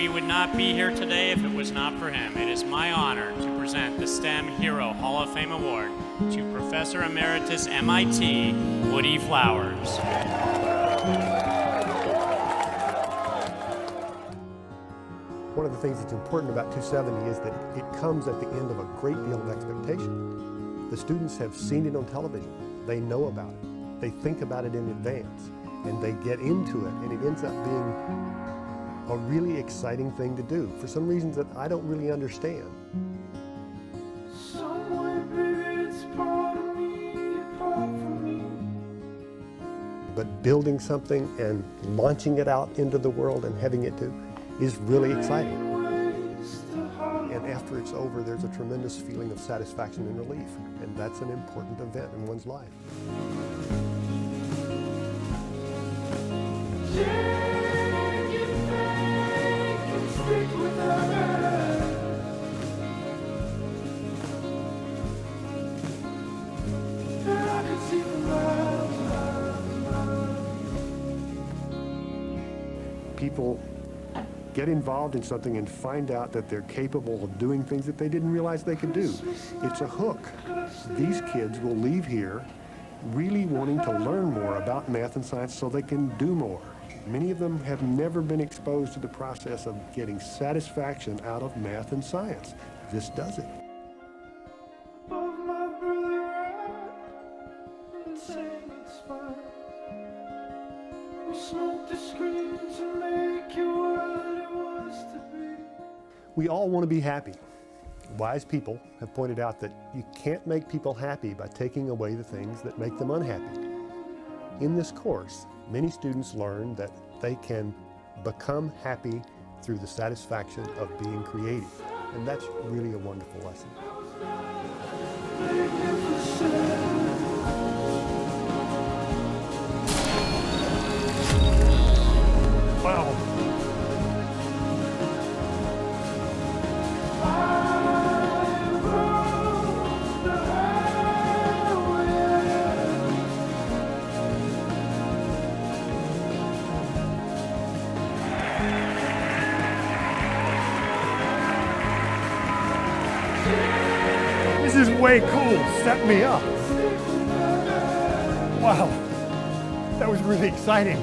Woody would not be here today if it was not for him. It is my honor to present the STEM Hero Hall of Fame Award to Professor Emeritus MIT, Woody Flowers. One of the things that's important about 270 is that it comes at the end of a great deal of expectation. The students have seen it on television. They know about it. They think about it in advance, and they get into it, and it ends up being a really exciting thing to do for some reasons that I don't really understand. But building something and launching it out into the world and having it do is really exciting. And after it's over, there's a tremendous feeling of satisfaction and relief, and that's an important event in one's life. People get involved in something and find out that they're capable of doing things that they didn't realize they could do. It's a hook. These kids will leave here really wanting to learn more about math and science so they can do more. Many of them have never been exposed to the process of getting satisfaction out of math and science. This does it. We all want to be happy. Wise people have pointed out that you can't make people happy by taking away the things that make them unhappy. In this course, many students learn that they can become happy through the satisfaction of being creative, and that's really a wonderful lesson. Wow. This is way cool. Set me up. Wow. That was really exciting.